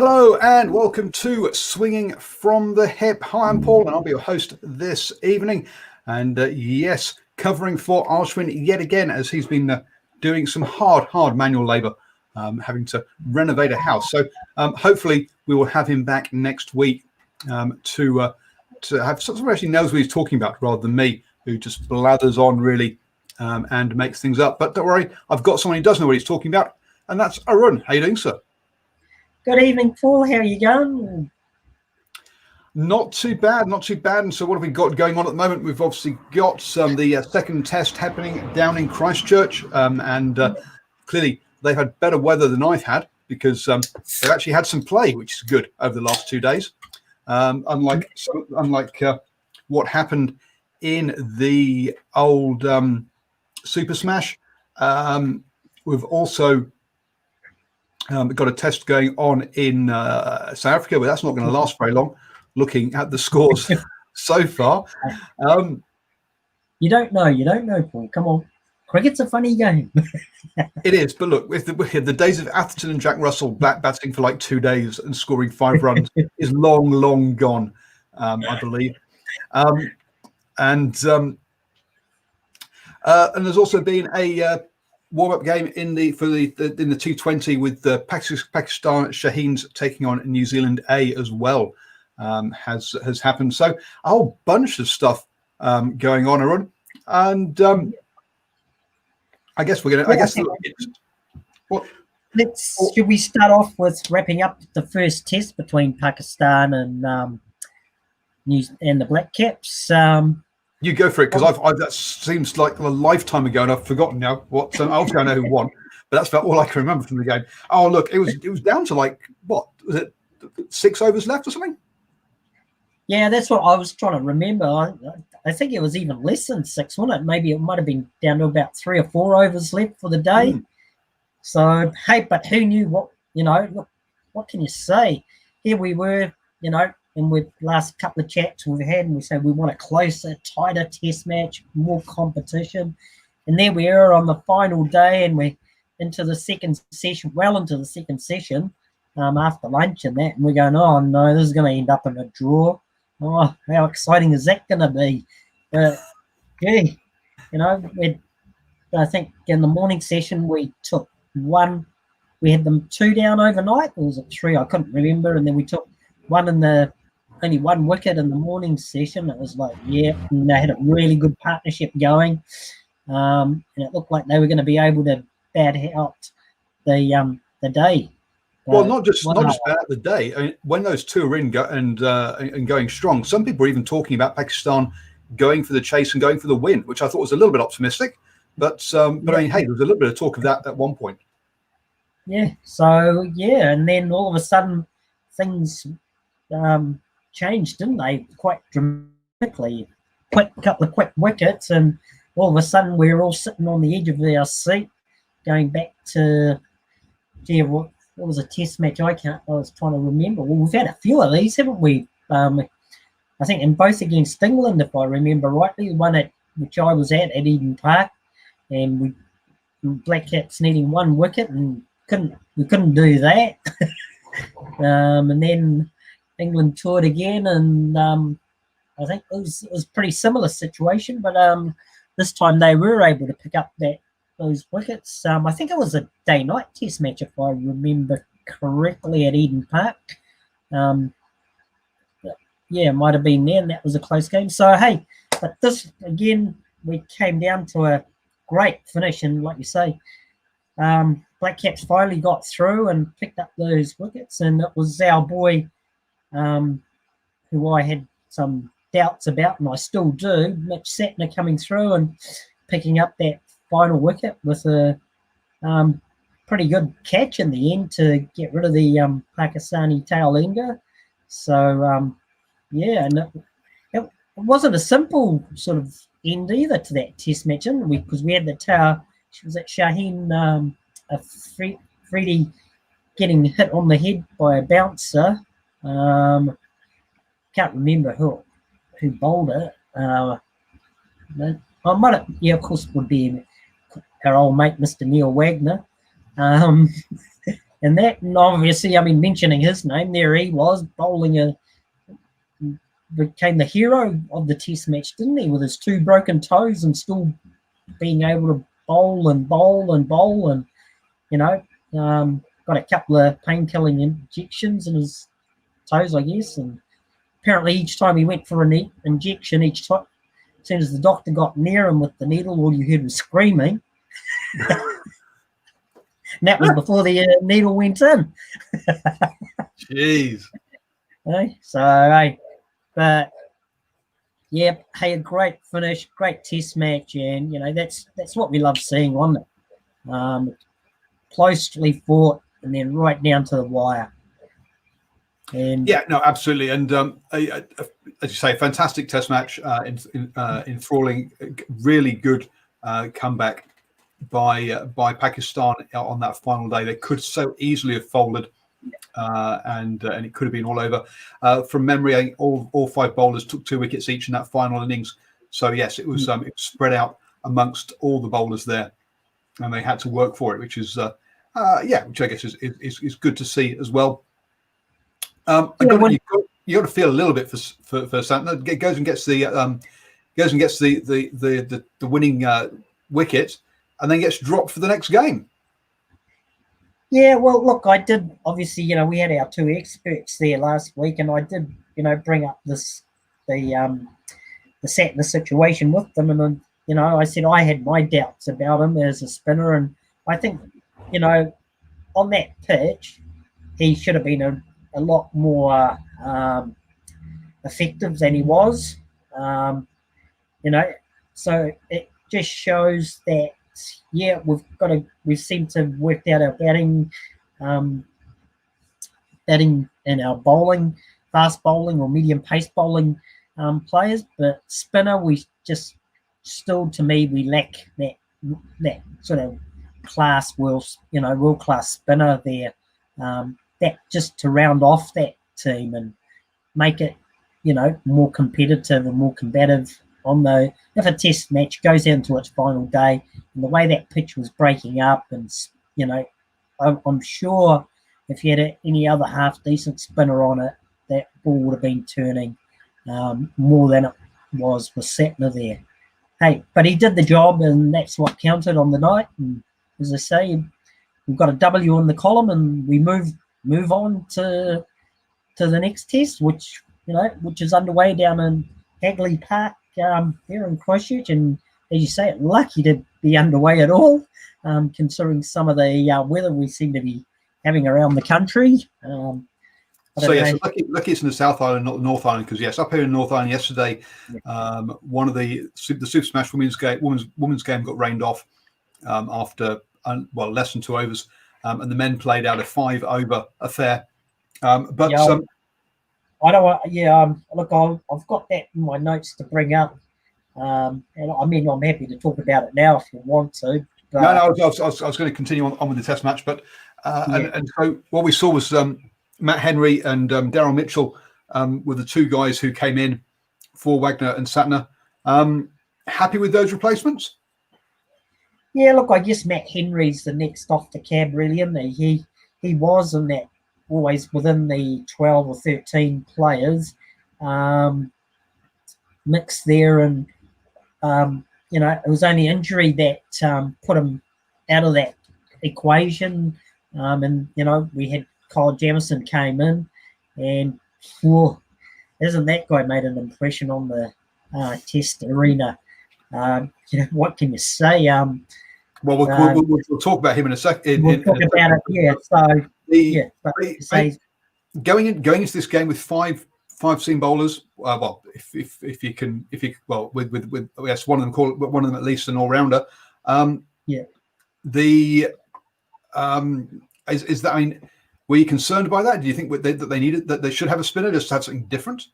Hello and welcome to Swinging from the Hip. Hi, I'm Paul and I'll be your host this evening. And yes, covering for Arun yet again as he's been doing some hard manual labour, having to renovate a house. So hopefully we will have him back next week to have someone who actually knows what he's talking about rather than me, who just blathers on really and makes things up. But don't worry, I've got someone who does know what he's talking about, and that's Arun. How you doing, sir? Good evening, Paul. How are you going? Not too bad, not too bad. And so what have we got going on at the moment? We've obviously got the second test happening down in Christchurch. And clearly they've had better weather than I've had because they've actually had some play, which is good over the last 2 days. Unlike what happened in the old Super Smash. We've also got a test going on in South Africa, but that's not going to last very long, looking at the scores so far. You don't know, Paul. Come on. Cricket's a funny game. It is, but look, with the days of Atherton and Jack Russell batting for like 2 days and scoring 5 runs is long gone, I believe. And there's also been a warm-up game in the T20 with the Pakistan Shaheens taking on New Zealand A as well has happened. So a whole bunch of stuff going on, Arun. And I guess we're going to. Should we start off with wrapping up the first test between Pakistan and the Black Caps? You go for it, because that seems like a lifetime ago, and I've forgotten now what. So obviously I know who won, but that's about all I can remember from the game. Oh, look, it was down to like what was it, 6 overs left or something? Yeah, that's what I was trying to remember. I think it was even less than 6, wasn't it? Maybe it might have been down to about 3 or 4 overs left for the day. So hey, but who knew what? Look, what can you say? Here we were, and with last couple of chats we've had, and we said we want a closer, tighter test match, more competition. And there we are on the final day, and we're into the second session, after lunch and that. And we're going, oh, no, this is going to end up in a draw. Oh, how exciting is that going to be? I think in the morning session we took one. We had them 2 down overnight. Or was it 3? I couldn't remember. And then we took only one wicket in the morning session. It was like, yeah, and they had a really good partnership going. And it looked like they were going to be able to bat out the day. Well, not just bat out the day. I mean, when those two are in and going strong, some people are even talking about Pakistan going for the chase and going for the win, which I thought was a little bit optimistic. But I mean, hey, there was a little bit of talk of that at one point. Yeah. So yeah, and then all of a sudden things changed, didn't they? Quite dramatically. A couple of quick wickets, and all of a sudden we were all sitting on the edge of our seat, going back to, what was a test match? I was trying to remember. Well, we've had a few of these, haven't we? I think in both against England, if I remember rightly, the one which I was at Eden Park, and Black Caps needing 1 wicket, and we couldn't do that. And then England toured again, and I think it was a pretty similar situation, but this time they were able to pick up those wickets. I think it was a day-night test match, if I remember correctly, at Eden Park. Yeah, it might have been there, and that was a close game. So hey, but this again, we came down to a great finish, and like you say, Black Caps finally got through and picked up those wickets, and it was our boy, who I had some doubts about, and I still do, Mitch Satner, coming through and picking up that final wicket with a pretty good catch in the end to get rid of the Pakistani tail ender. So yeah, and it wasn't a simple sort of end either to that test match, because we had the tail. Was it Shaheen Freddie getting hit on the head by a bouncer? Can't remember who bowled it. I might have, yeah, of course, would be our old mate, Mr. Neil Wagner. And that, and obviously, I mean, mentioning his name, there he was bowling became the hero of the test match, didn't he? With his 2 broken toes and still being able to bowl and bowl and bowl, and got a couple of pain-killing injections in his toes, I guess. And apparently, each time he went for an injection, each time, as soon as the doctor got near him with the needle, all you heard was screaming. And that was before the needle went in. Jeez. But yeah, hey, a great finish, great test match, and that's what we love seeing, wasn't it? Closely fought, and then right down to the wire. And yeah, no, absolutely. And as you say, fantastic test match, enthralling, really good comeback by Pakistan on that final day. They could so easily have folded, and it could have been all over. From memory, I think all 5 bowlers took 2 wickets each in that final innings. So yes, it was spread out amongst all the bowlers there, and they had to work for it, which is which I guess is good to see as well. You got to feel a little bit for Santner. Goes and gets the winning wicket, and then gets dropped for the next game. Yeah, well, look, I did, obviously, we had our 2 experts there last week, and I did, bring up the Santner situation with them, and I said I had my doubts about him as a spinner, and I think, on that pitch, he should have been a lot more effective than he was, so it just shows that, yeah, we seem to have worked out our batting and our bowling, fast bowling or medium pace bowling players, but spinner, we just still, to me, we lack that sort of class, world class spinner there, that just to round off that team and make it, more competitive and more combative if a test match goes into its final day, and the way that pitch was breaking up, and I'm sure if you had any other half decent spinner on it, that ball would have been turning more than it was with Santner there. Hey, but he did the job, and that's what counted on the night. And as I say, we've got a W in the column, and we move on to the next test, which is underway down in Hagley Park here in Christchurch. And as you say, lucky to be underway at all, considering some of the weather we seem to be having around the country. So yes, lucky it's in the South Island, not the North Island, because yes, up here in North Island yesterday, one of the Super Smash women's game got rained off after less than 2 overs, and the men played out a 5-over affair. I don't want. Yeah, look, I've got that in my notes to bring up, and I mean, I'm happy to talk about it now if you want to. But, no, I was going to continue on with the Test match, but and so what we saw was Matt Henry and Daryl Mitchell were the 2 guys who came in for Wagner and Santner. Happy with those replacements? Yeah, look, I guess Matt Henry's the next off the cab, really, isn't he? He was in that, always within the 12 or 13 players mix there, and it was only injury that put him out of that equation, and we had Kyle Jamieson came in, and isn't that guy made an impression on the test arena? What can you say? We'll talk about him in a second. We'll talk about it. Yeah. So going into this game with five seam bowlers. If you with yes, one of them at least an all rounder. Is that? I mean, were you concerned by that? Do you think that they needed, that they should have a spinner just to have something different?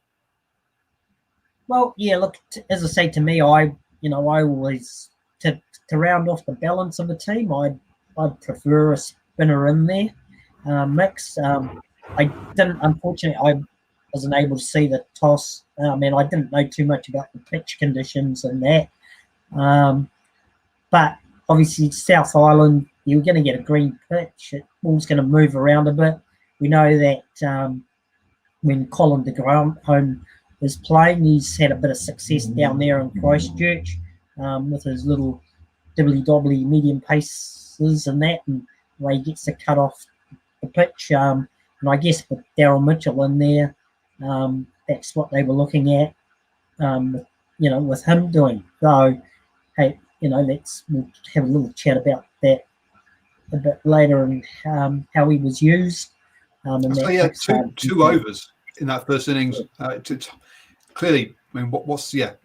Well, yeah. Look, as I say, to me, I always to round off the balance of the team, I'd prefer a spinner in there mix. Unfortunately, I wasn't able to see the toss. I didn't know too much about the pitch conditions and that. But obviously, South Island, you're going to get a green pitch. The ball's going to move around a bit. We know that when Colin de Grandhomme is playing, he's had a bit of success down there in Christchurch with his little dibbly-dobbly medium paces and that, and the way he gets to cut off the pitch. And I guess with Daryl Mitchell in there, that's what they were looking at, with him doing. So, hey, we'll have a little chat about that a bit later and how he was used. So yeah, two overs in that first innings. Clearly, I mean, what's the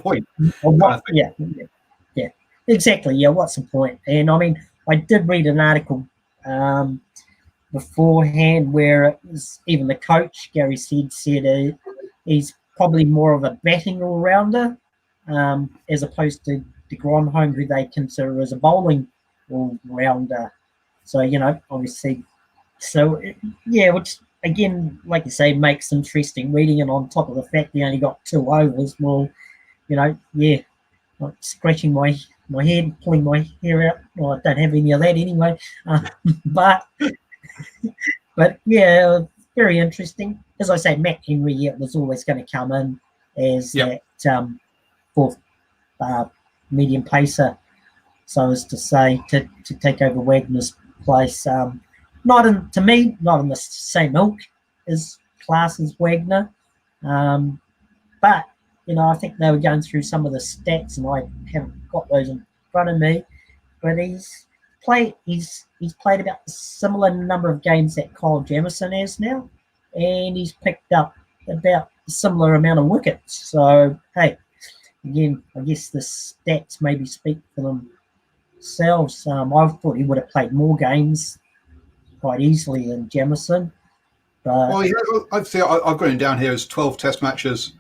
point? Well, yeah, exactly. Yeah, what's the point? And I mean, I did read an article beforehand where it was even the coach Gary said he's probably more of a batting all-rounder as opposed to de Grandhomme, who they consider as a bowling all-rounder. So obviously, which again, like you say, makes interesting reading. And on top of the fact he only got 2 overs, well, I'm scratching my head, pulling my hair out. Well, I don't have any of that anyway. But yeah, very interesting. As I say, Matt Henry was always going to come in as that fourth medium pacer, so as to say, to take over Wagner's place. Not in the same ilk as class as Wagner, but I think they were going through some of the stats, and I haven't got those in front of me. But he's played about a similar number of games that Kyle Jamieson has now, and he's picked up about a similar amount of wickets. So hey, again, I guess the stats maybe speak for themselves. I thought he would have played more games quite easily than Jamieson. But I've got him down here as 12 Test matches.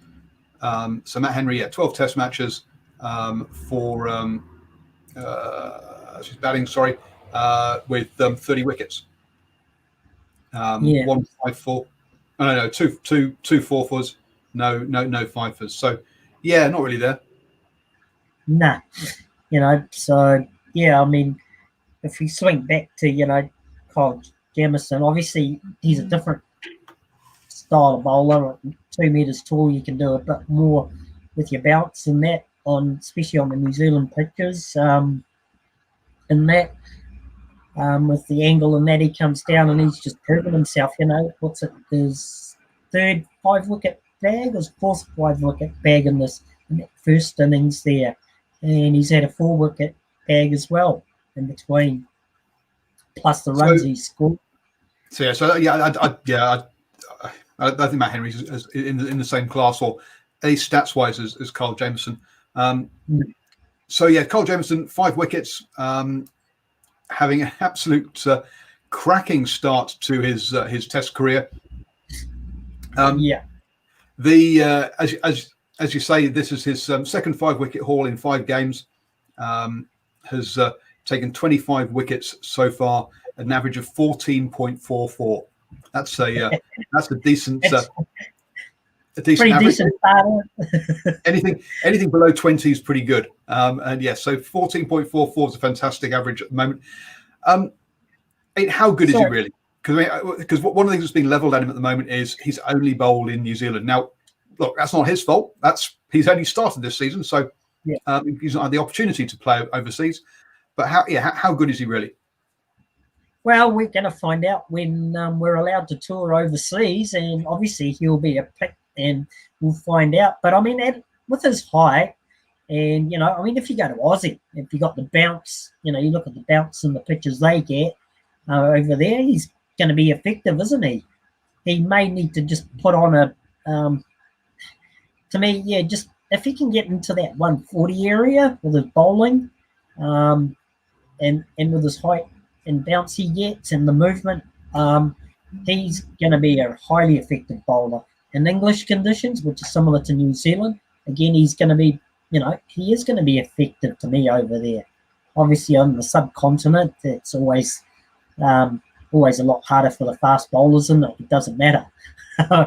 So Matt Henry, 12 Test matches for she's batting. Sorry, with 30 wickets. 154. No, two four-fours. No five-fours. So yeah, not really there. Nah, So yeah, I mean, if we swing back to Kyle Jamieson, obviously he's a different style of bowler. 2 meters tall, you can do a bit more with your bounce and that, especially on the New Zealand pitches. And that with the angle and that, he comes down and he's just proven himself. What's it? His 3rd 5-wicket bag, his 4th 5-wicket bag in that first innings there, and he's had a 4-wicket bag as well in between, plus the runs he scored. I think Matt Henry's is in the same class, or at least stats-wise, as Kyle Jamieson. So yeah, Kyle Jamieson, 5 wickets, having an absolute cracking start to his Test career. As you say, this is his second 5-wicket haul in 5 games. Has taken 25 wickets so far, an average of 14.44. That's a decent. Pretty average. Decent. Anything below 20 is pretty good. And yeah, so 14.44 is a fantastic average at the moment. How good is he really? Because one of the things that's being levelled at him at the moment is he's only bowled in New Zealand. Now, look, that's not his fault. He's only started this season, so he's not had the opportunity to play overseas. But how good is he really? Well, we're going to find out when we're allowed to tour overseas, and obviously he'll be a pick, and we'll find out. But I mean, with his height, and if you go to Aussie, if you got the bounce, you look at the bounce and the pitches they get over there, he's going to be effective, isn't he? He may need to just put on a, to me, just if he can get into that 140 area with his bowling, and with his height and bounce he gets and the movement, he's going to be a highly effective bowler in English conditions, which is similar to New Zealand. Again, he's going to be, he is going to be effective to me over there. Obviously, on the subcontinent, it's always a lot harder for the fast bowlers, and it doesn't matter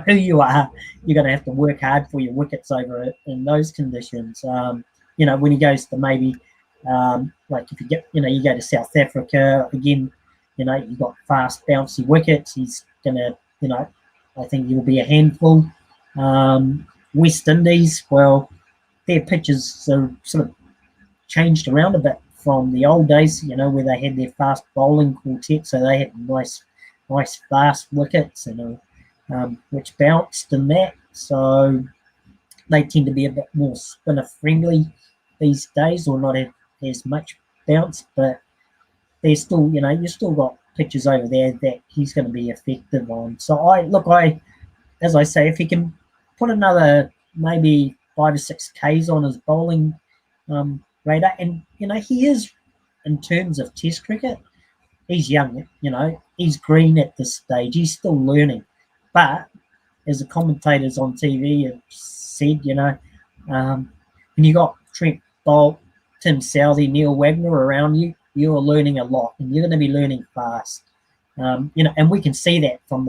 who you are. You're going to have to work hard for your wickets over in those conditions. When he goes to maybe like if you get, you go to South Africa again, you've got fast, bouncy wickets. He's gonna, I think he'll be a handful. West Indies, well, their pitches are sort of changed around a bit from the old days, where they had their fast bowling quartet, so they had nice fast wickets, and which bounced and that. So they tend to be a bit more spinner friendly these days, or not have as much bounce, but there's still, you've still got pitches over there that he's going to be effective on. So as I say, if he can put another maybe 5 or 6 Ks on his bowling radar, and he is, in terms of Test cricket, he's young, he's green at this stage, he's still learning. But as the commentators on TV have said, when you got Trent Bolt, Tim Southey, Neil Wagner around you, you're learning a lot, and you're going to be learning fast. And we can see that from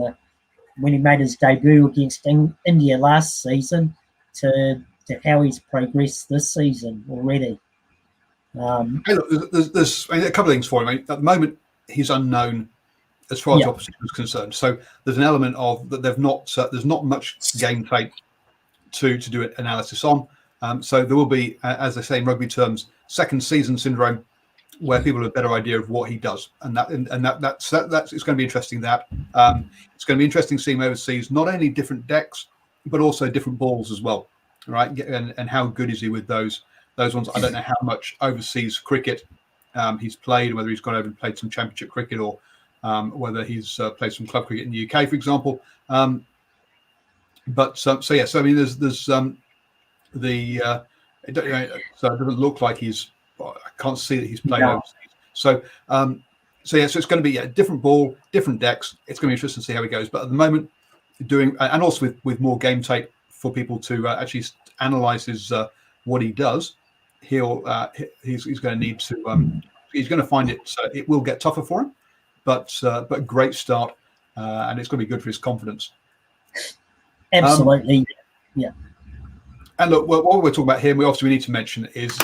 when he made his debut against India last season to how he's progressed this season already. Hey, look, there's a couple of things for him. At the moment, he's unknown as far as opposition is concerned. So there's an element of that there's not much game tape to do an analysis on. So there will be, as I say in rugby terms, second season syndrome, where people have a better idea of what he does, and that's it's going to be interesting. It's going to be interesting seeing him overseas, not only different decks, but also different balls as well, right? And how good is he with those ones? I don't know how much overseas cricket he's played, whether he's gone over and played some championship cricket, or whether he's played some club cricket in the UK, for example. So I mean, there's it doesn't look like he's. I can't see that he's playing overseas. So it's going to be a different ball, different decks. It's going to be interesting to see how he goes. But at the moment, and also with more game tape for people to actually analyze what he does, he's going to need to. He's going to find it. It will get tougher for him, but great start, and it's going to be good for his confidence. Absolutely, yeah. And look, what we're talking about here, we need to mention is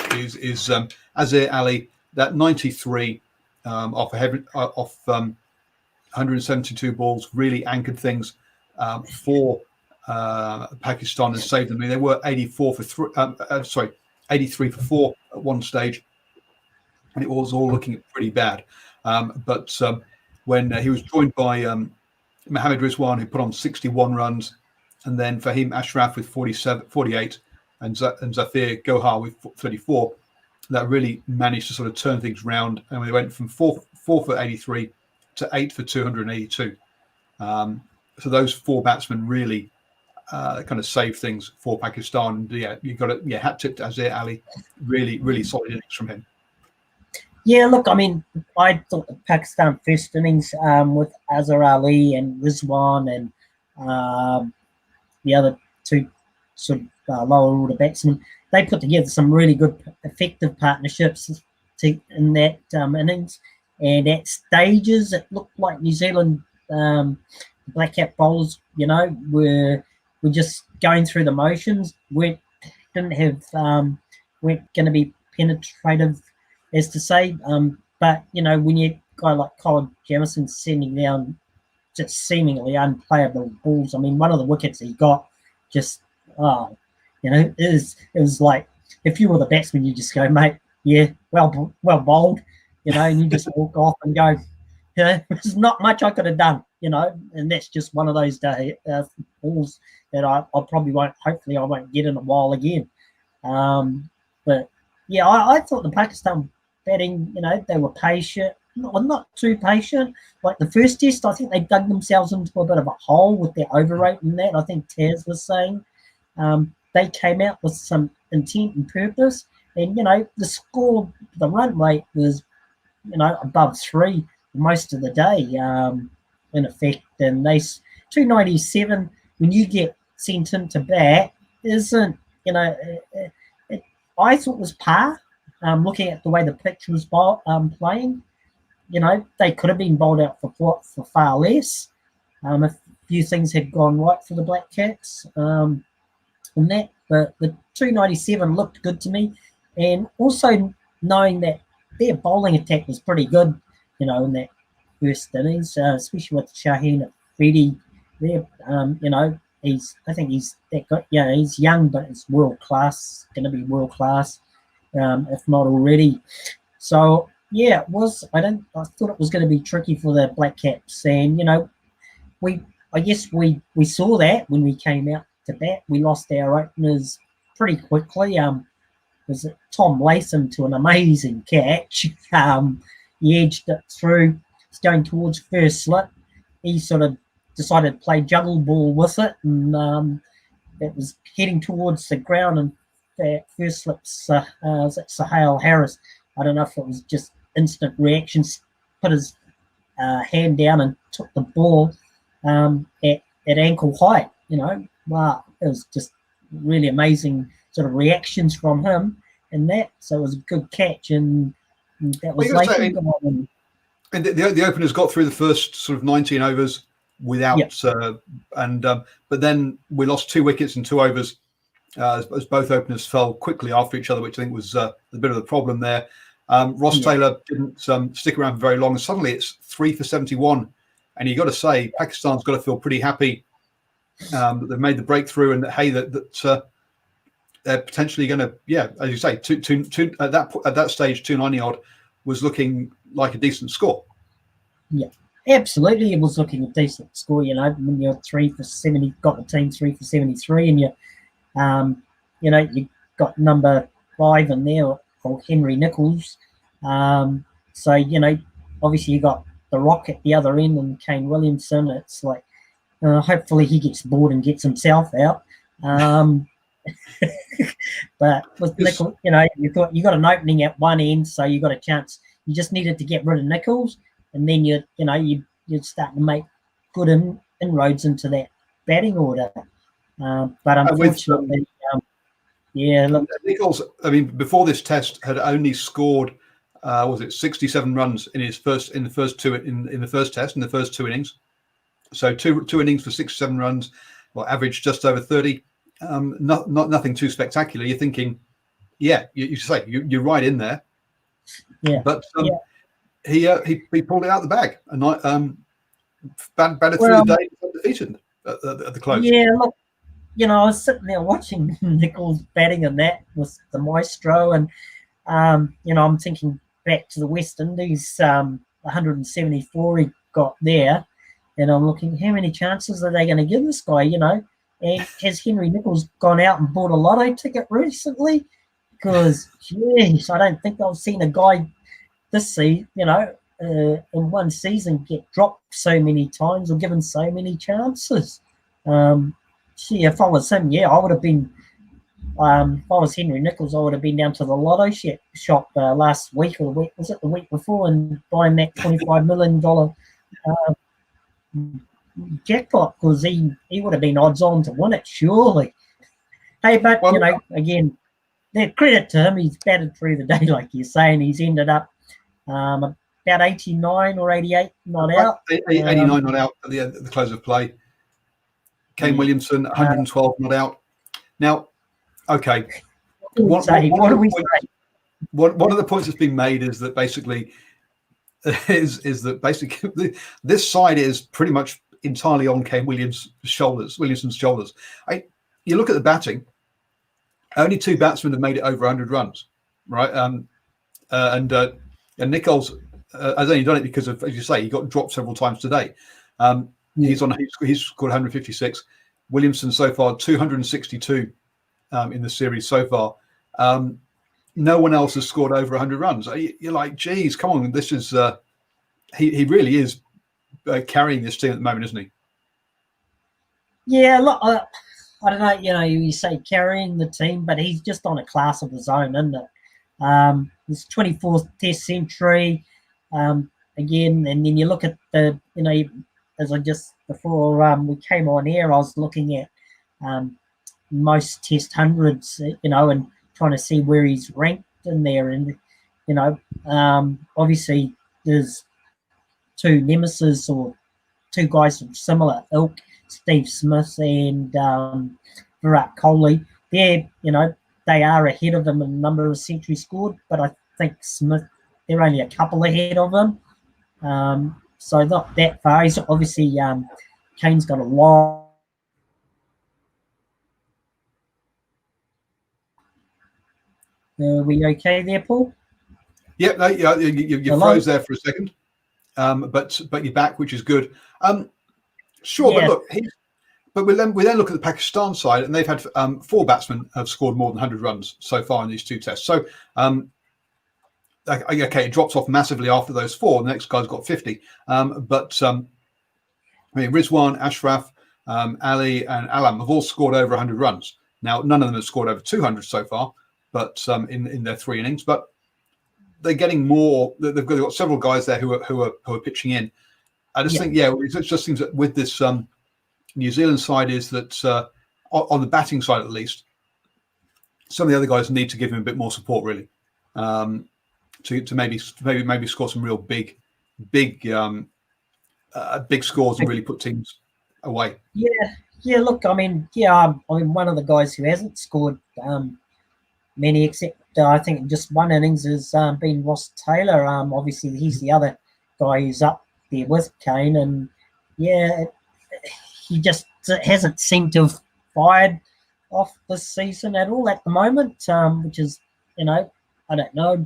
Azhar Ali, that 93 off 172 balls, really anchored things for Pakistan and saved them. I mean, they were 83 for 4 at one stage, and it was all looking pretty bad. But when he was joined by Mohammad Rizwan, who put on 61 runs, and then Fahim Ashraf with 48, and Zafir Gohar with 34, that really managed to sort of turn things round. And we went from 4 for 83 to 8 for 282. So those 4 batsmen really kind of saved things for Pakistan. And you got to hat tip to Azhar Ali, really solid innings from him. Yeah, look, I mean, I thought the Pakistan first innings with Azhar Ali and Rizwan and the other 2 sort of lower order batsmen, they put together some really good, effective partnerships in that innings. And at stages, it looked like New Zealand black cap bowlers, were just going through the motions. weren't going to be penetrative, as to say. But when you guy like Colin Jamieson sending down just seemingly unplayable balls, I mean, one of the wickets he got just it was like, if you were the batsman, you just go, mate, yeah, well bowled, and you just walk off and go, there's not much I could have done, and that's just one of those balls that I probably won't, hopefully I won't get in a while again. But yeah, I thought the Pakistan batting, they were patient, not too patient. Like the first test, I think they dug themselves into a bit of a hole with their overrate and that. I think Tazz was saying they came out with some intent and purpose, and the score, the run rate was above 3 most of the day, in effect. And they 297 when you get sent into bat isn't, I thought was par. Looking at the way the pitch was playing, they could have been bowled out for far less. A few things had gone right for the Black Cats on that, but the 297 looked good to me. And also knowing that their bowling attack was pretty good, in that first innings, especially with Shaheen Afridi there. I think he's that good. Yeah, he's young, but he's world class. Going to be world class, if not already. So yeah, it was. I thought it was going to be tricky for the Black Caps, and I guess we saw that when we came out to bat. We lost our openers pretty quickly. Was it Tom Latham to an amazing catch? He edged it through. It's going towards first slip. He sort of decided to play juggle ball with it, and it was heading towards the ground. And that first slips was it Sahale Harris? I don't know if it was just instant reactions. Put his hand down and took the ball at ankle height. Wow, it was just really amazing sort of reactions from him, and that. So it was a good catch, and that was Latham. And the openers got through the first sort of 19 overs without, but then we lost 2 wickets in 2 overs as both openers fell quickly after each other, which I think was a bit of the problem there. Ross Taylor didn't stick around for very long, and suddenly it's 3 for 71. And you got to say, Pakistan's got to feel pretty happy that they've made the breakthrough, and that they're potentially going to, as you say, at that stage, 290 odd was looking like a decent score. Yeah, absolutely, it was looking a decent score. When you're 3 for 70, got the team 3 for 73, and you got number 5 in there, called Henry Nichols. So obviously you got the Rock at the other end and Kane Williamson. It's like hopefully he gets bored and gets himself out. But with Nichols, you got an opening at one end, so you got a chance. You just needed to get rid of Nichols, and then you'd start to make good inroads into that batting order. But unfortunately, look, Nichols. I mean, before this test, had only scored 67 runs in the first two in the first test in the first 2 innings. So two innings for 67 runs, average just over 30. Nothing too spectacular. You're thinking, you're right in there. Yeah, but he pulled it out of the bag, and batted through the day undefeated at the close. Yeah, look, I was sitting there watching Nichols batting, and that was the maestro, and I'm thinking back to the West Indies, 174 he got there, and I'm looking, how many chances are they going to give this guy? And has Henry Nichols gone out and bought a lotto ticket recently? Because, geez, I don't think I've seen a guy this season, in one season get dropped so many times or given so many chances. If I was him, I would have been, if I was Henry Nichols, I would have been down to the lotto shop last week, or the week before, and buying that $25 million jackpot, because he would have been odds on to win it, surely. Hey, but, again, credit to him, he's batted through the day, like you're saying. He's ended up about 89 or 88 not out. 89 not out at the close of play. Kane Williamson, 112 not out. Now, okay. One of the points that's been made is that basically this side is pretty much entirely on Kane Williamson's shoulders. You look at the batting. Only 2 batsmen have made it over 100 runs, right? And Nichols has only done it because of, as you say, he got dropped several times today. He's scored 156. Williamson so far 262 in the series so far. No one else has scored over 100 runs. You're like, geez, come on! This is he really is carrying this team at the moment, isn't he? Yeah, look, I don't know. You say carrying the team, but he's just on a class of his own, isn't it? His 24th Test century again, and then you look at the as I just before we came on air, I was looking at most Test hundreds, and trying to see where he's ranked in there, and obviously there's 2 nemesis or 2 guys of similar ilk, Steve Smith and Virat Kohli. They are ahead of him in the number of centuries scored, but I think Smith they're only a couple ahead of him. So not that far. He's obviously Kane's got a long. Are we okay there, Paul? Yeah, no, yeah, you froze there for a second, but you're back, which is good. Sure, Yeah. but look, we then look at the Pakistan side, and they've had 4 batsmen have scored more than 100 runs so far in these 2 tests. So, okay, it drops off massively after those 4. The next guy's got 50, I mean, Rizwan, Ashraf, Ali, and Alam have all scored over 100 runs. Now, none of them have scored over 200 so far, but in their 3 innings, but they're getting more. They've got several guys there who are pitching in. I just think, it just seems that with this New Zealand side is that on the batting side at least, some of the other guys need to give him a bit more support, really, to maybe score some real big scores and really put teams away. Yeah. Look, I mean, one of the guys who hasn't scored many, except I think just one innings, has been Ross Taylor. Obviously, he's the other guy who's up there with Kane, and he just hasn't seemed to have fired off this season at all at the moment, which is, I don't know.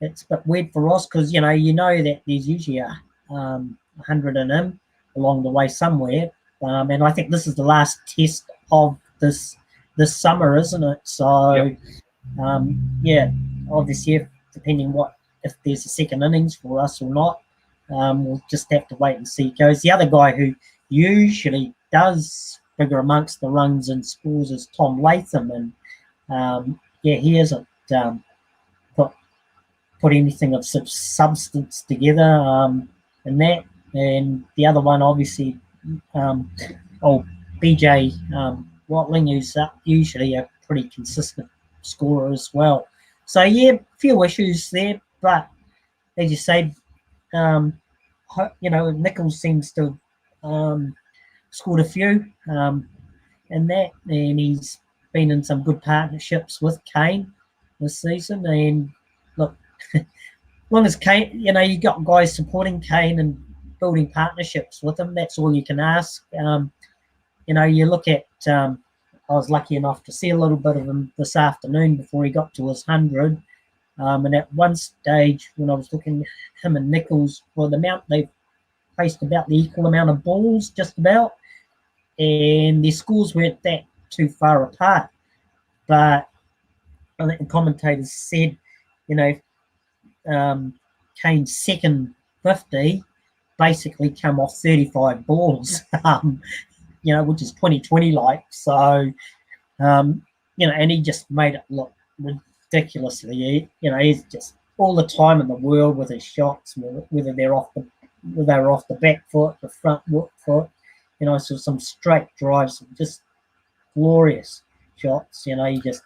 It's a bit weird for Ross because, you know that there's usually 100 in him along the way somewhere. And I think this is the last test of this summer, isn't it? So, obviously, depending if there's a second innings for us or not, we'll just have to wait and see. Goes the other guy who usually does figure amongst the runs and scores is Tom Latham, and he hasn't put anything of substance together in that. And the other one, obviously, BJ Watling, who's usually a pretty consistent scorer as well. So a few issues there, but as you say, Nichols seems to scored a few, and he's been in some good partnerships with Kane this season. And look, as long as Kane, you got guys supporting Kane and building partnerships with him, that's all you can ask. You look at, I was lucky enough to see a little bit of him this afternoon before he got to his 100. And at one stage, when I was looking at him and Nichols, for the amount they've faced about the equal amount of balls, just about, and their scores weren't that too far apart. But I think the commentators said, Kane's second 50 basically come off 35 balls, which is 20-20 like. So, and he just made it look ridiculously. He's just all the time in the world with his shots, whether they're off the back foot, the front foot, so some straight drives, just glorious shots. He just,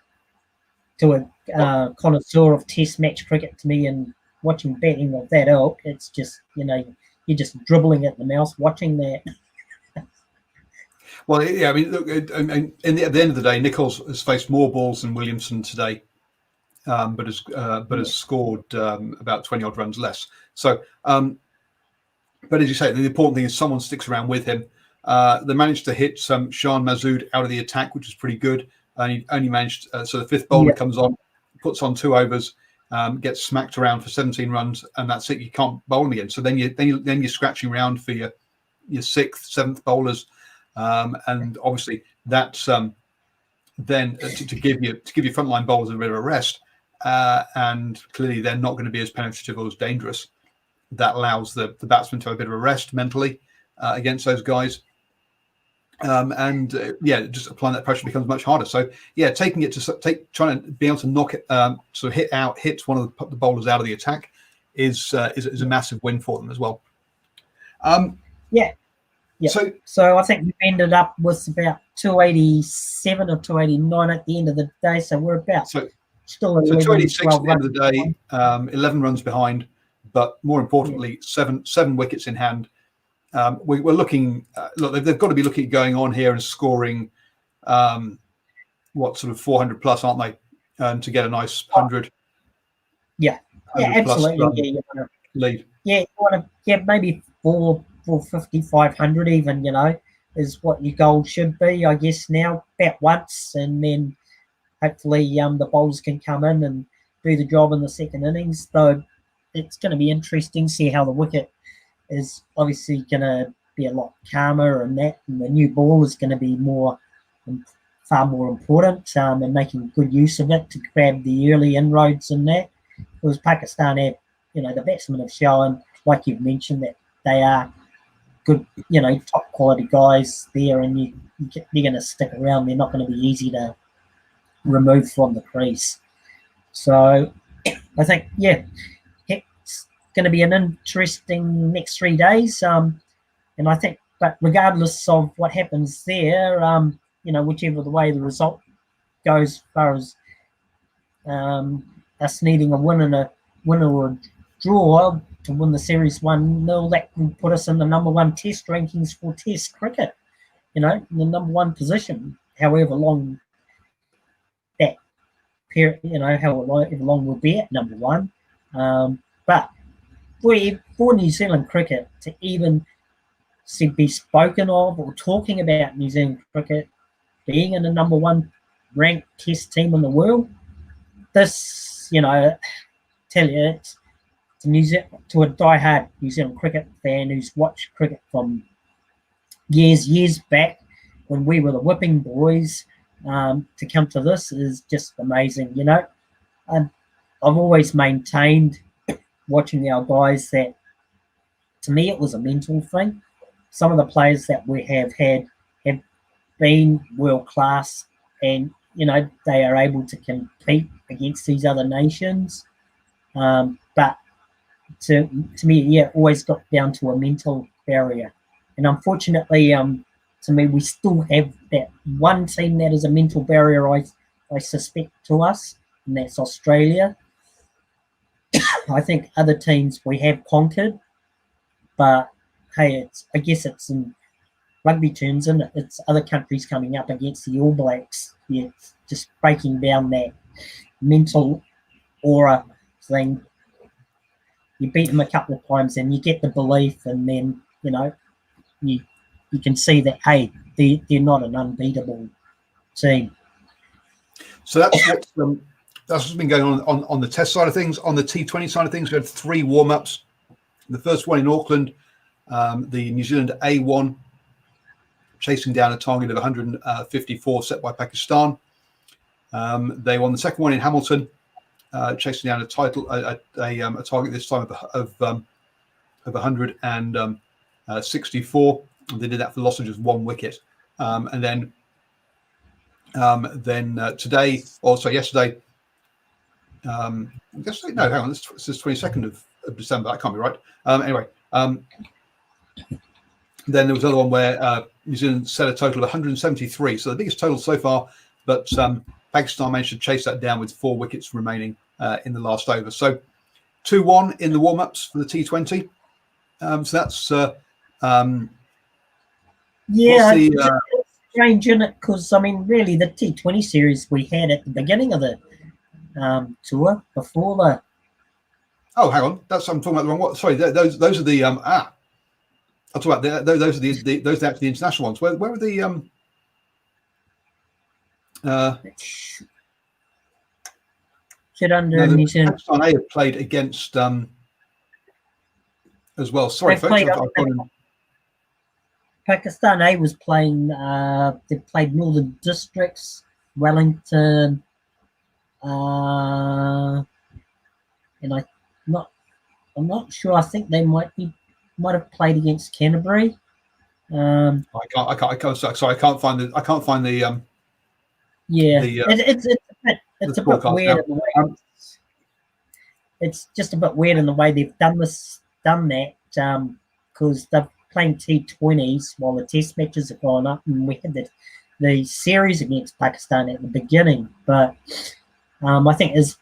to a connoisseur of Test match cricket, to me, and watching batting of that ilk, it's just, you're just dribbling at the mouse watching that. Well, I mean, look, at the end of the day, Nichols has faced more balls than Williamson today, but has scored about 20 odd runs less. So, but as you say, the important thing is someone sticks around with him. They managed to hit Shan Masood out of the attack, which was pretty good. And he only managed, so the fifth bowler comes on, puts on 2 overs, gets smacked around for 17 runs, and that's it. You can't bowl him again. So then you're scratching around for your 6th, 7th bowlers, and obviously that's then to give your frontline bowlers a bit of a rest. And clearly they're not going to be as penetrative or as dangerous. That allows the batsman to have a bit of a rest mentally against those guys. Just applying that pressure becomes much harder. So taking it to trying to be able to knock it, sort of hit one of the bowlers out of the attack is a massive win for them as well. So I think we ended up with about 287 or 289 at the end of the day. So we're about still 286 at the end of the day, 11 runs behind, but more importantly, seven wickets in hand. We're looking. Look, they've got to be looking at going on here and scoring, sort of 400 plus, aren't they, to get a nice 100? Yeah, Yeah, 100 plus absolutely. Yeah, you want to, lead. yeah, you want to, yeah, maybe 450, 500 even, is what your goal should be, I guess, now, about once, and then hopefully the bowlers can come in and do the job in the second innings. Though it's going to be interesting to see how the wicket is obviously going to be a lot calmer, and the new ball is going to be far more important, and making good use of it to grab the early inroads in that. Because Pakistan have, the batsmen have shown, like you've mentioned, that they are good, top quality guys there, and they're going to stick around. They're not going to be easy to remove from the crease. So I think, yeah, it's going to be an interesting next 3 days. And I think, but regardless of what happens there, whichever the way the result goes, as far as us needing a win or a draw to win the series 1-0, that will put us in the number one test rankings for test cricket, in the number one position, however long that period, however long we'll be at number one. But for New Zealand cricket to even be spoken of or talking about New Zealand cricket being in the number one ranked test team in the world, this, tell you, it's to a diehard New Zealand cricket fan who's watched cricket from years back when we were the whipping boys, to come to this is just amazing, And I've always maintained, watching our guys, that to me it was a mental thing. Some of the players that we have had have been world class, and they are able to compete against these other nations. But to me, yeah, always got down to a mental barrier. And unfortunately, to me, we still have that one team that is a mental barrier, I suspect, to us, and that's Australia. I think other teams we have conquered, but hey, I guess it's in rugby terms, and it's other countries coming up against the All Blacks. Yeah, just breaking down that mental aura thing. You beat them a couple of times and you get the belief, and then you can see that, hey, they're not an unbeatable team. So that's what's been going on the test side of things. On the T20 side of things, we had 3 warm-ups. The first one in Auckland, the New Zealand A1 chasing down a target of 154 set by Pakistan. They won the second one in Hamilton, chasing down a target this time of 164. They did that for the loss of just 1 wicket. And then today, also yesterday, yesterday, no, hang on, this is 22nd of December. That can't be right. Anyway, then there was another one where New Zealand set a total of 173, so the biggest total so far, but Pakistan managed to chase that down with 4 wickets remaining in the last over. So 2-1 in the warm-ups for the T20. So that's yeah, it's strange, isn't it? Because really, the T20 series we had at the beginning of the tour before the. Oh, hang on, I'm talking about the wrong one. Sorry, those are the I'll talk about those are those are actually the international ones. Where are the New Zealand. Pakistan A have played against as well. Sorry, folks. Pakistan A was playing. They played Northern Districts, Wellington, and I'm not sure. I think they might have played against Canterbury. I can't. Sorry, I can't find the. Yeah, it's a bit weird. In the way, it's just a bit weird in the way they've done that, because they're playing T20s while the test matches have gone up, and we had the series against Pakistan at the beginning. But I think, as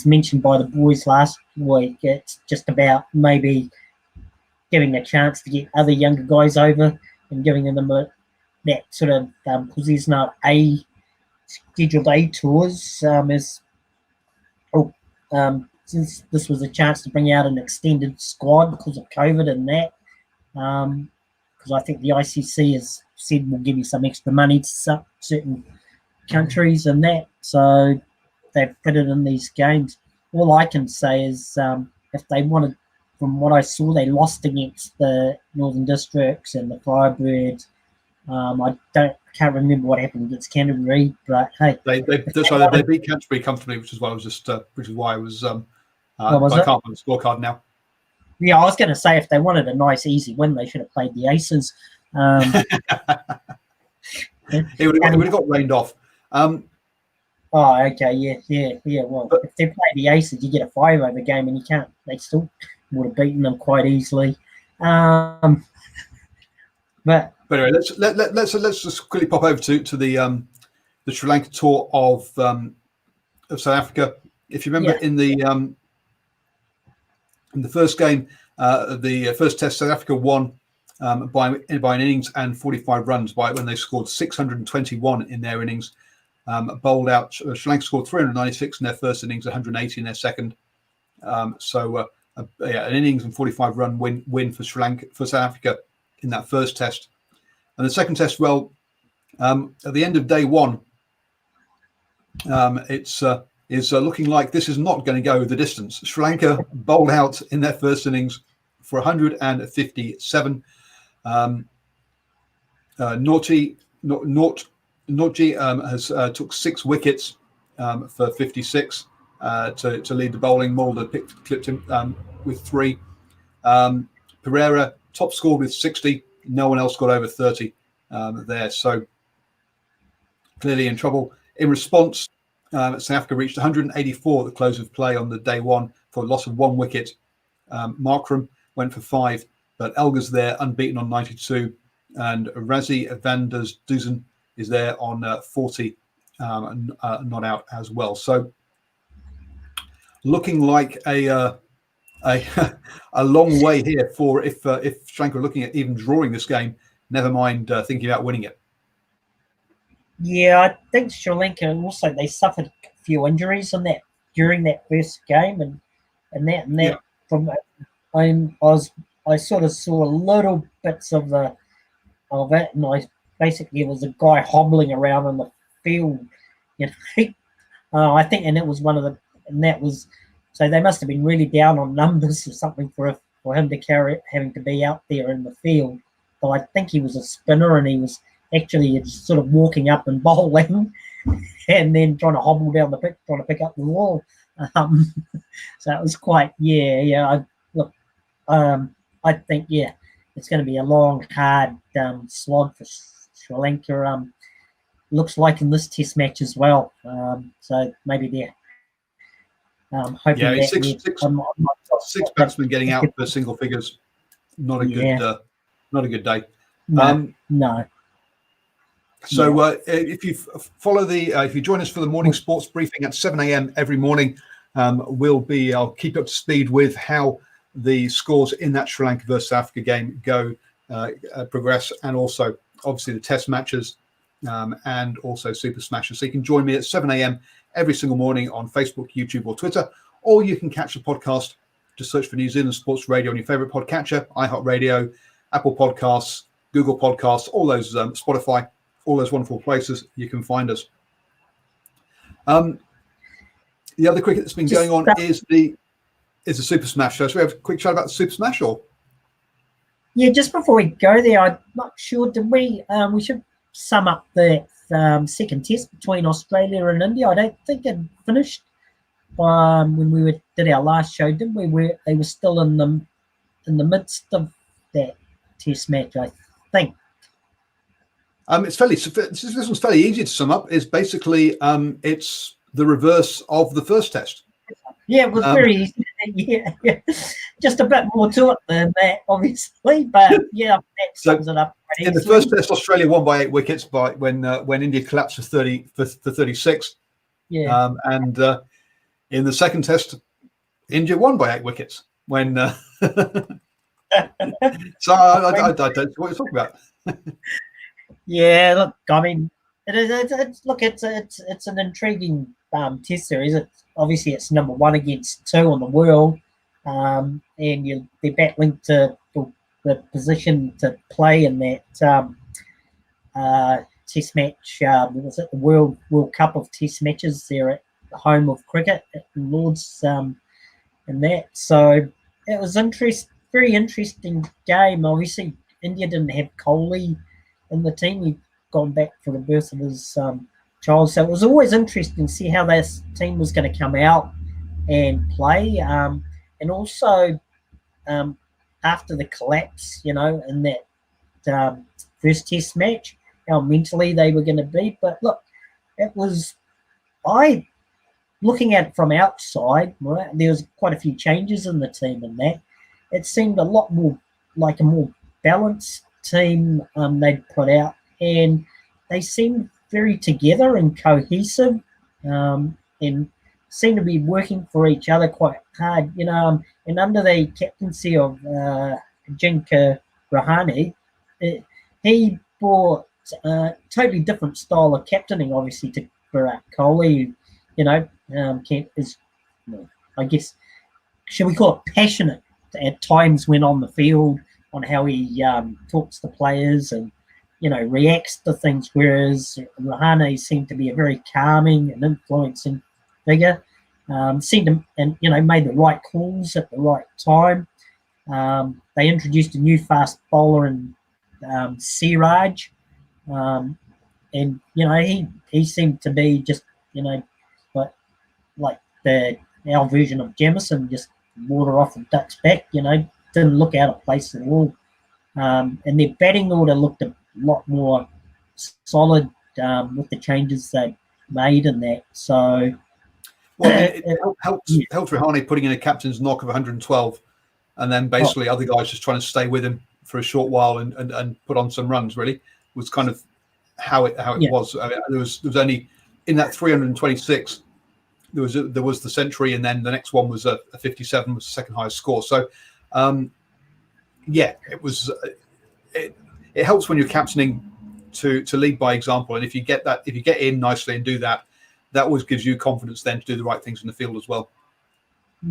mentioned by the boys last week, it's just about maybe giving a chance to get other younger guys over and giving them that sort of, because there's no scheduled A tours, since this was a chance to bring out an extended squad because of COVID and that, because I think the ICC has said we'll give you some extra money to certain countries and that, so they've fitted in these games. All I can say is if they wanted, from what I saw, they lost against the Northern Districts and the Firebirds. I can't remember what happened against Canterbury, but hey, they beat Canterbury comfortably, which is why I was I can't find the scorecard now. Yeah, I was going to say if they wanted a nice easy win, they should have played the Aces. It would have got rained off. Oh, okay, yeah. Well, if they play the Aces, you get a 5-over game, and you can't. They still would have beaten them quite easily. But anyway, let's just quickly pop over to the Sri Lanka tour of South Africa. If you remember, in the first game, the first test, South Africa won by an innings and 45 runs when they scored 621 in their innings. Bowled out. Sri Lanka scored 396 in their first innings, 180 in their second. An innings and 45 run win for South Africa in that first test. And the second test, well, at the end of day one, it's looking like this is not going to go the distance. Sri Lanka bowled out in their first innings for 157. Nortje has took 6 wickets for 56 to lead the bowling. Mulder clipped him with 3. Pereira top scored with 60. No one else got over 30 there. So clearly in trouble. In response, South Africa reached 184 at the close of play on the day one for a loss of 1 wicket. Markram went for 5, but Elgar's there unbeaten on 92, and Razi van der Duzen is there on 40, not out as well. So looking like a long way here for if Sri Lanka are looking at even drawing this game, never mind thinking about winning it. Yeah, I think Sri Lanka also, they suffered a few injuries during that first game, and that yeah. From I sort of saw little bits of it, and basically it was a guy hobbling around in the field, you know. I think, and it was so they must have been really down on numbers or something for him to having to be out there in the field. But I think he was a spinner, and he was actually just sort of walking up and bowling, and then trying to hobble down the pitch, trying to pick up the ball. So it was quite, I think, it's going to be a long, hard slog for Sri Lanka. Looks like in this test match as well. So maybe they're hoping six batsmen getting out for single figures. Not a good day. No. So if you follow if you join us for the morning sports briefing at 7 a.m. every morning, I'll keep up to speed with how the scores in that Sri Lanka versus South Africa game progress, and also obviously the test matches and also Super Smashers. So you can join me at 7 a.m. every single morning on Facebook, YouTube, or Twitter, or you can catch the podcast. Just search for New Zealand Sports Radio on your favorite podcatcher: iHeartRadio, Apple Podcasts, Google Podcasts, all those Spotify, all those wonderful places you can find us. The other cricket that's been going on is the Super Smash. So should we have a quick chat about the Super Smash, or? Yeah, just before we go there, I'm not sure. Did we should sum up the second test between Australia and India. I don't think it finished when we did our last show, did we? They were still in the midst of that test match, I think. This one's fairly easy to sum up. It's basically it's the reverse of the first test. Yeah, it was very easy. Yeah. Just a bit more to it than that, obviously. But yeah, that sums it up. In the first test, Australia won by 8 wickets when India collapsed for 36. Yeah. And in the second test, India won by 8 wickets when. So I don't know what you're talking about. Yeah, look, I mean, It is. It's an intriguing test series. It's number one against two on the world, and they're battling for the position to play in that test match. Was it the World Cup of Test matches? They're at the home of cricket at Lords, and that. So it was very interesting game. Obviously, India didn't have Kohli in the team. He'd gone back for the birth of his child. So it was always interesting to see how this team was going to come out and play. And also, after the collapse, in that first test match, how mentally they were going to be. But look, looking at it from outside, right, there was quite a few changes in the team and that. It seemed a lot more like a more balanced team they'd put out, and they seemed very together and cohesive, and seemed to be working for each other quite hard, and under the captaincy of Ajinkya Rahane, he brought a totally different style of captaining, obviously, to Virat Kohli, is, I guess, should we call it passionate at times when on the field, on how he talks to players and, reacts to things, whereas Rahane seemed to be a very calming and influencing figure, made the right calls at the right time. They introduced a new fast bowler in Siraj, and he seemed to be just like our version of Jamison, just water off the duck's back. Didn't look out of place at all. And their batting order looked a lot more solid with the changes they made in that. So, well, it helped Rahane putting in a captain's knock of 112, and then basically other guys just trying to stay with him for a short while and put on some runs. Really was kind of how it was. I mean, there was only in that 326. There was the century, and then the next one was a 57, was the second highest score. So, it was. It helps when you're captaining to lead by example, and if you get in nicely and do that, that always gives you confidence then to do the right things in the field as well.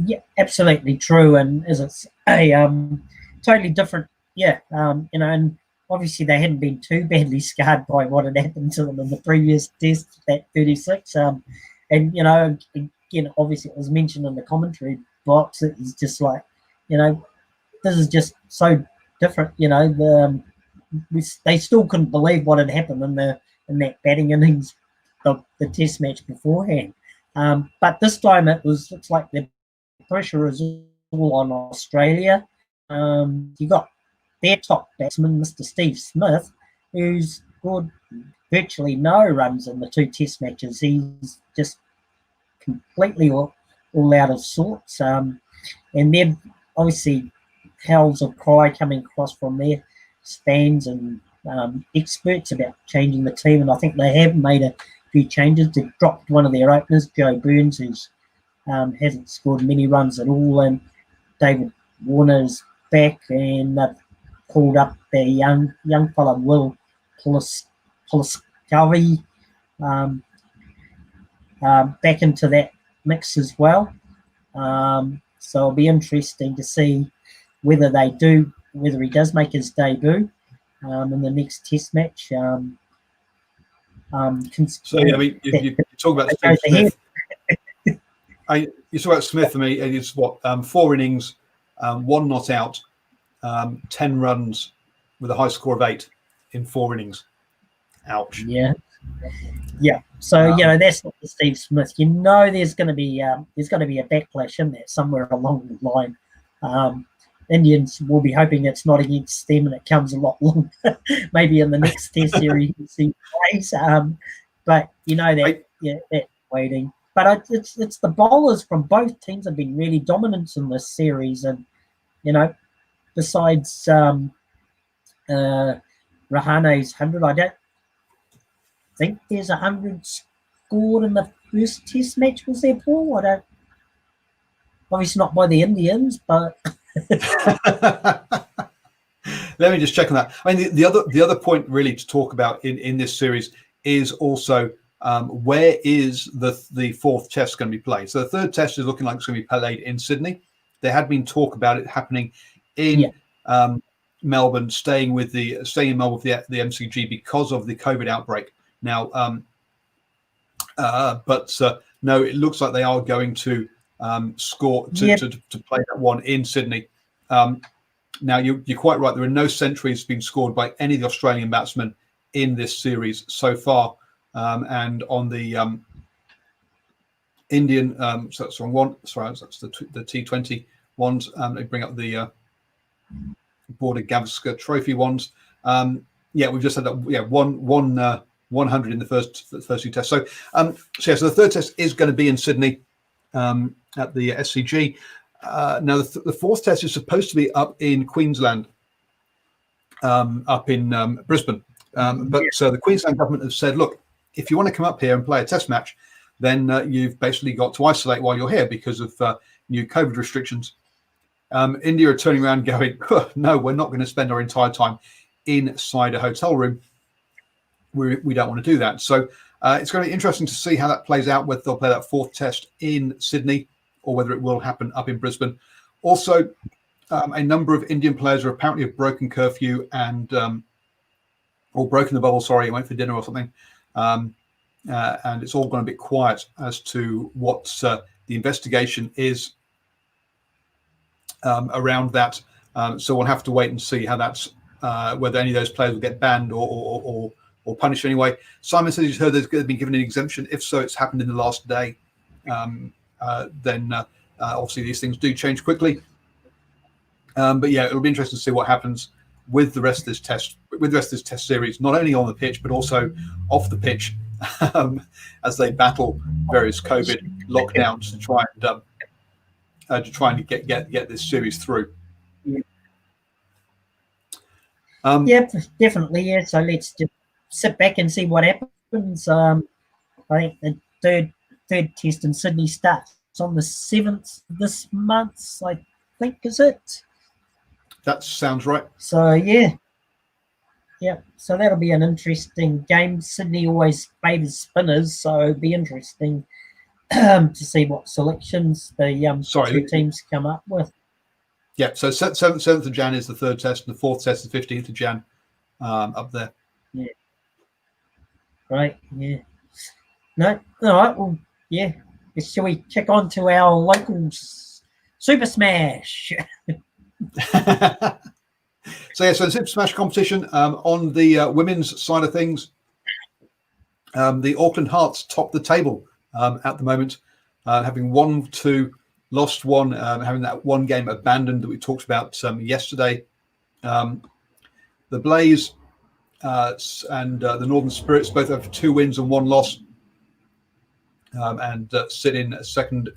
Yeah, absolutely true, and as it's a totally different, and obviously they hadn't been too badly scarred by what had happened to them in the previous test, that 36. And again, obviously it was mentioned in the commentary box. It was just like, this is just so different. They still couldn't believe what had happened in that batting innings, the test match beforehand. But this time looks like the pressure is all on Australia. You got their top batsman, Mr. Steve Smith, who's scored virtually no runs in the two test matches. He's just completely all out of sorts. And then obviously howls of cry coming across from their fans and experts about changing the team. And I think they have made a few changes. They dropped one of their openers, Joe Burns, who's hasn't scored many runs at all, and David Warner's back, and they've called up their young fella Will Poliskavi back into that mix as well. So it'll be interesting to see whether he does make his debut in the next test match. So yeah, I mean, you talk about Steve Smith. You talk about Smith. I mean, it's what 4 innings, 1 not out, 10 runs with a high score of 8 in 4 innings. Ouch. Yeah. So that's not the Steve Smith. There's going to be a backlash in there somewhere along the line. Indians will be hoping it's not against them and it comes a lot longer. Maybe in the next test series you see plays. But that's waiting. But it's the bowlers from both teams have been really dominant in this series, and besides Rahane's 100, I don't think there's 100 scored in the first test match, was there, Paul? Obviously not by the Indians, but let me just check on that. I mean, the other point really to talk about in this series is also where is the fourth test going to be played. So the third test is looking like it's going to be played in Sydney. There had been talk about it happening in Melbourne, staying in Melbourne with the MCG because of the COVID outbreak. Now, no, it looks like they are going to score to play that one in Sydney. Now, you're quite right. There are no centuries being scored by any of the Australian batsmen in this series so far. And on the Indian, so that's on one. Sorry, that's the T20 ones. They bring up the Border Gavaskar Trophy ones. We've just had that. 100 in the first two tests. So the third test is going to be in Sydney at the SCG. Now the fourth test is supposed to be up in Queensland, up in Brisbane. But the Queensland government has said, look, if you want to come up here and play a test match, then you've basically got to isolate while you're here because of new COVID restrictions. India are turning around going, no, we're not going to spend our entire time inside a hotel room. We don't want to do that. So it's going to be interesting to see how that plays out, whether they'll play that fourth test in Sydney or whether it will happen up in Brisbane. Also, a number of Indian players apparently have broken curfew and or broken the bubble, sorry, went for dinner or something. And it's all gone a bit quiet as to what the investigation is around that. So we'll have to wait and see how that's whether any of those players will get banned or punished anyway. Simon says he's heard they've been given an exemption. If so, it's happened in the last day. Then obviously these things do change quickly. But it'll be interesting to see what happens with the rest of this test series, not only on the pitch but also off the pitch, as they battle various COVID lockdowns to try and get this series through. Definitely. Yeah. So let's just sit back and see what happens. I think the third test in Sydney starts on the 7th this month, I think, is it? That sounds right. So so that'll be an interesting game. Sydney always favours spinners, so it'll be interesting to see what selections the two teams come up with. Yeah, so 7th of Jan is the third test, and the fourth test is the 15th of Jan up there. Yeah. Right, yeah. No, all right, well, yeah. Shall we check on to our local Super Smash? So the Super Smash competition on the women's side of things, the Auckland Hearts top the table at the moment, having won 2, lost 1, having that one game abandoned that we talked about yesterday. The Blaze and the Northern Spirits both have 2 wins and 1 loss, and sit in a second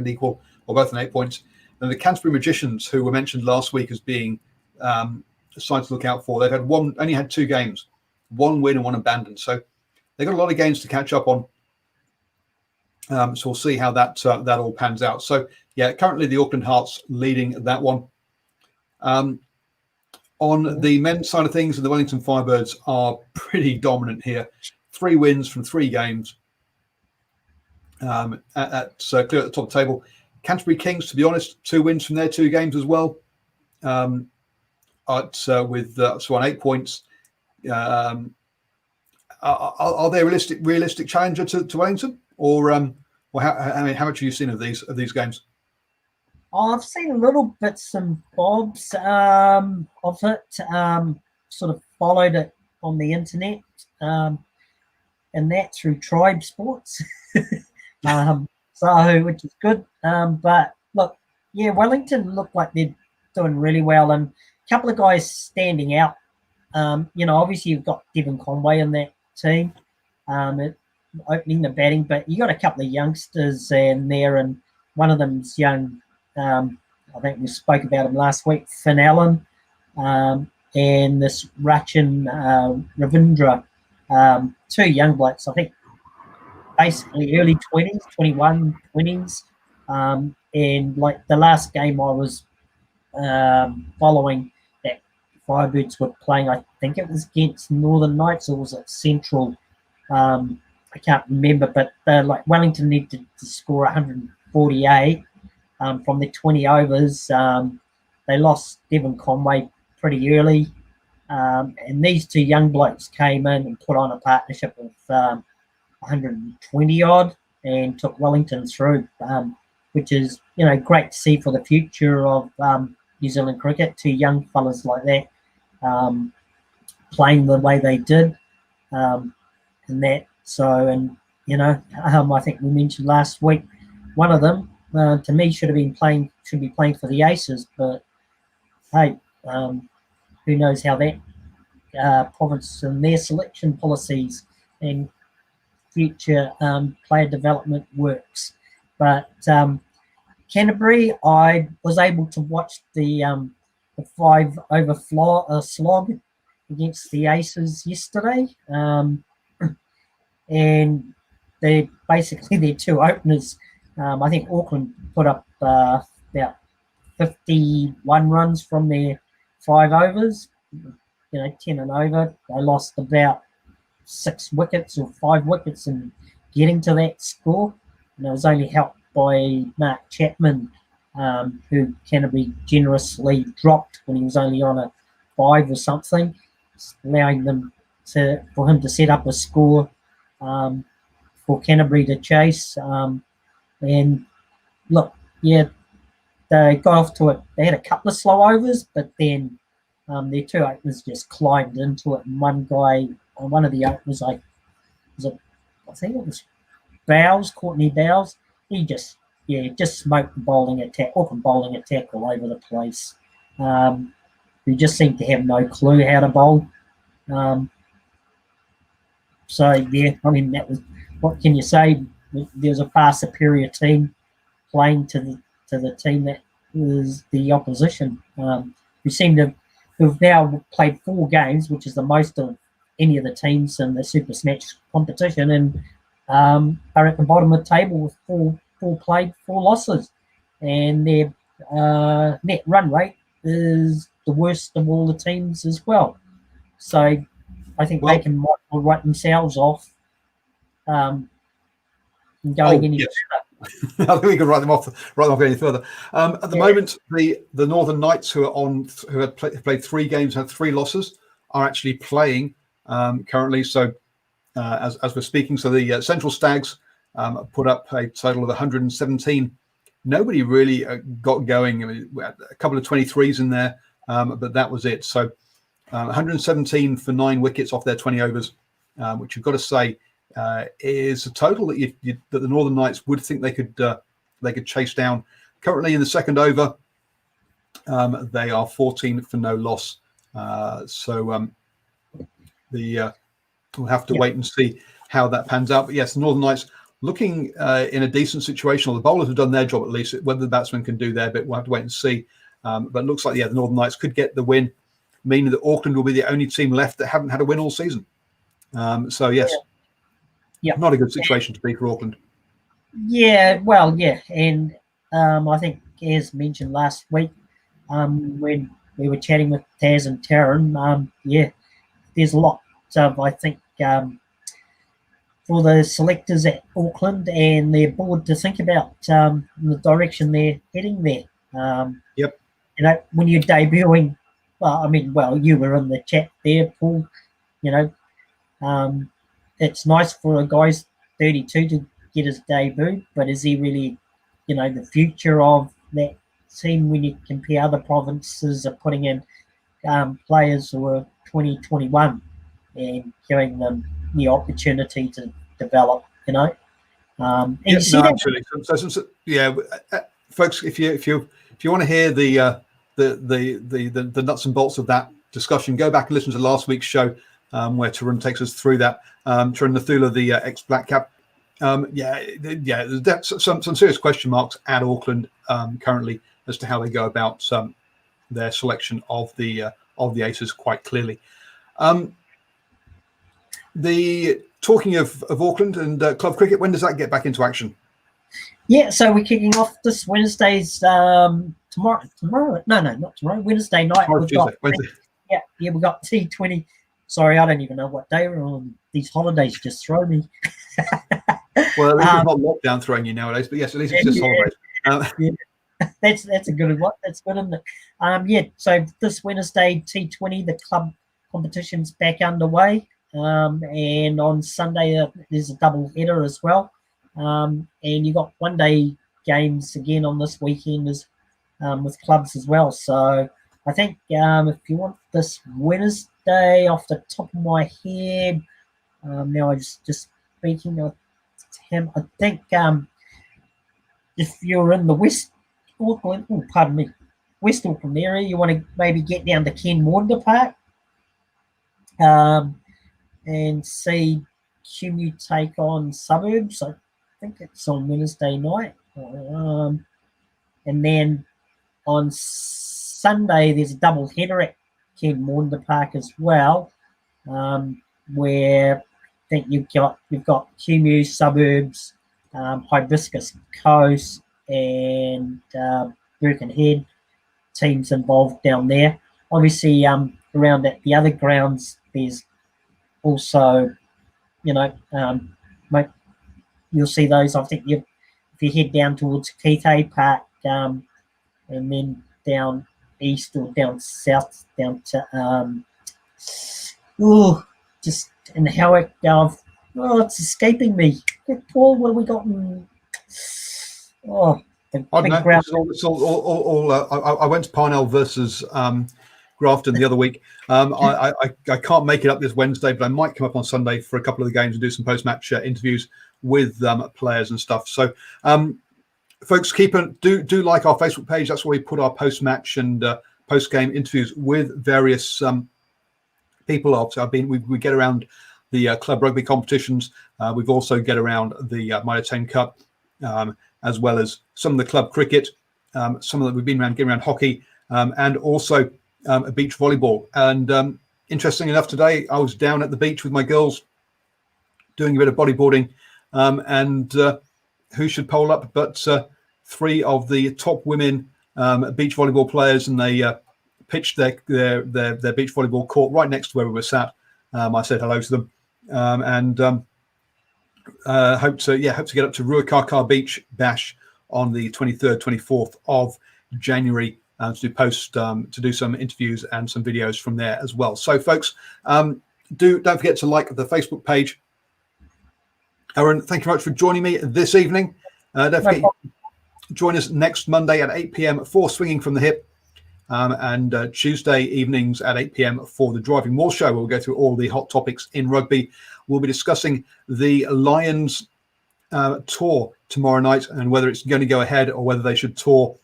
equal, or both on 8 points. And the Canterbury Magicians, who were mentioned last week as being a side to look out for, they've only had 2 games, 1 win and 1 abandoned. So they've got a lot of games to catch up on. So we'll see how that all pans out. So currently the Auckland Hearts leading that one. On the men's side of things, the Wellington Firebirds are pretty dominant here. 3 wins from 3 games. Clear at the top of the table. Canterbury Kings, to be honest, 2 wins from their 2 games as well. With on 8 points. Are they a realistic challenger to Wellington, or how much have you seen of these games? I've seen little bits and bobs of it. Sort of followed it on the internet, and that through Tribe Sports. So which is good. But look, Wellington look like they're doing really well, and a couple of guys standing out. Obviously you've got Devon Conway in that team, opening the batting, but you got a couple of youngsters in there, and one of them's young. I think we spoke about him last week, Finn Allen, and this Rachin Ravindra, 2 young blokes, I think basically early 20s, 21, 20s. And like the last game I was following that Firebirds were playing, I think it was against Northern Knights, or was it Central? I can't remember, but like Wellington needed to score 148 from their 20 overs. They lost Devon Conway pretty early, and these two young blokes came in and put on a partnership of 120 odd and took Wellington through, which is great to see for the future of New Zealand cricket. Two young fellas like that playing the way they did, and that. So, and I think we mentioned last week, one of them to me should be playing for the Aces, but hey, who knows how that province and their selection policies and future player development works. But Canterbury, I was able to watch the 5 over slog against the Aces yesterday, and they basically their two openers. I think Auckland put up about 51 runs from their 5 overs, 10 and over. They lost about 6 wickets or 5 wickets in getting to that score, and it was only helped by Mark Chapman, who Canterbury generously dropped when he was only on a 5 or something, allowing them for him to set up a score for Canterbury to chase. And look, yeah, they got off to it. They had a couple of slow overs, but then their two openers just climbed into it. And one guy, one of the openers, I think it was Courtney Bowles. He just smoked the Auckland bowling attack all over the place. Who just seemed to have no clue how to bowl. So yeah, I mean, that was, what can you say? There was a far superior team playing to the team that was the opposition, who seem to have now played 4 games, which is the most of any of the teams in the Super Snatch competition, and are at the bottom of the table with 4 played, 4 losses, and their net run rate is the worst of all the teams as well. So I think they can write themselves off going any further. I think we can write them off any further. At the moment, the Northern Knights, who had played 3 games, had 3 losses, are actually playing currently. So as we're speaking, so the Central Stags put up a total of 117. Nobody really got going. I mean, we had a couple of 23s in there, but that was it. So 117 for 9 wickets off their 20 overs, which you've got to say is a total that that the Northern Knights would think they could chase down. Currently in the second over, they are 14 for no loss. So we'll have to wait and see how that pans out. But yes, the Northern Knights looking in a decent situation. The bowlers have done their job at least. Whether the batsmen can do their bit, we'll have to wait and see. But it looks like the Northern Knights could get the win, meaning that Auckland will be the only team left that haven't had a win all season. So yes. Yeah, not a good situation to be for Auckland. Yeah, well, yeah, and I think as mentioned last week, when we were chatting with Tazz and Tarun, there's a lot of, I think, for the selectors at Auckland and their board to think about the direction they're heading there. Yep. When you're debuting, you were in the chat there, Paul. It's nice for a guy's 32 to get his debut, but is he really, the future of that team when you compare other provinces are putting in players who are 20, 21 and giving them the opportunity to develop, absolutely. Folks, if you want to hear the nuts and bolts of that discussion, go back and listen to last week's show. Where Tarun takes us through that. Tarun Nathula, the ex-Black Cap. There's some serious question marks at Auckland currently as to how they go about their selection of the Aces. Quite clearly, the talking of Auckland and club cricket. When does that get back into action? Yeah, so we're kicking off this Wednesday's tomorrow. No, not tomorrow. Wednesday night. Wednesday. We've got T20. Sorry, I don't even know what day we're on. These holidays just throw me. Well, at least it's not lockdown throwing you nowadays, but yes, at least it's just holidays. Yeah, that's a good one. That's good, isn't it? So this Wednesday, T20, the club competition's back underway. And on Sunday, there's a double header as well. And you got one day games again on this weekend with clubs as well. So I think if you want this Wednesday, off the top of my head, now I just speaking of him, I think if you're in the West Auckland, West Auckland area, you want to maybe get down to Ken Maunda Park and see QMU take on Suburbs. I think it's on Wednesday night. And then on Sunday, there's a double header at Ken Maunda Park as well, where I think you've got QMU, Suburbs, Hibiscus Coast, and Birkenhead teams involved down there. Obviously, around at the other grounds, there's also, you'll see those. I think if you head down towards Kite Park, and then down east or down south, down to just in Howick. It's escaping me. Paul, what have we got? I don't know. It's all I went to Parnell versus Grafton the other week. I can't make it up this Wednesday, but I might come up on Sunday for a couple of the games and do some post-match interviews with players and stuff. So, folks, do like our Facebook page. That's where we put our post-match and post-game interviews with various people. We get around the club rugby competitions. We've also get around the Mitre 10 Cup, as well as some of the club cricket. Some of that we've been around, getting around hockey, and also beach volleyball. And interesting enough, today I was down at the beach with my girls doing a bit of bodyboarding, and who should pole up but three of the top women beach volleyball players, and they pitched their beach volleyball court right next to where we were sat. I said hello to them, and hope to get up to Ruakaka Beach Bash on the 23rd, 24th of January to do some interviews and some videos from there as well. So, folks, don't forget to like the Facebook page. Arun, thank you very much for joining me this evening. Don't forget to join us next Monday at 8 p.m. for Swinging from the Hip, and Tuesday evenings at 8 p.m. for the Driving Wall Show, where we'll go through all the hot topics in rugby. We'll be discussing the Lions tour tomorrow night and whether it's going to go ahead or whether they should tour.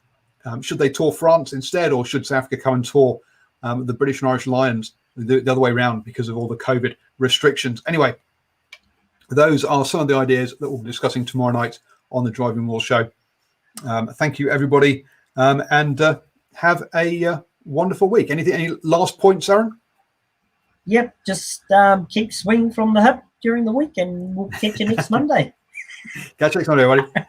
Should they tour France instead, or should South Africa come and tour the British and Irish Lions the other way around because of all the COVID restrictions? Anyway, those are some of the ideas that we'll be discussing tomorrow night on the Driving Wall Show. Thank you, everybody, and have a wonderful week. Any last points, Arun? Yep, just keep swinging from the hip during the week, and we'll catch you next Monday. Catch you next Monday, everybody.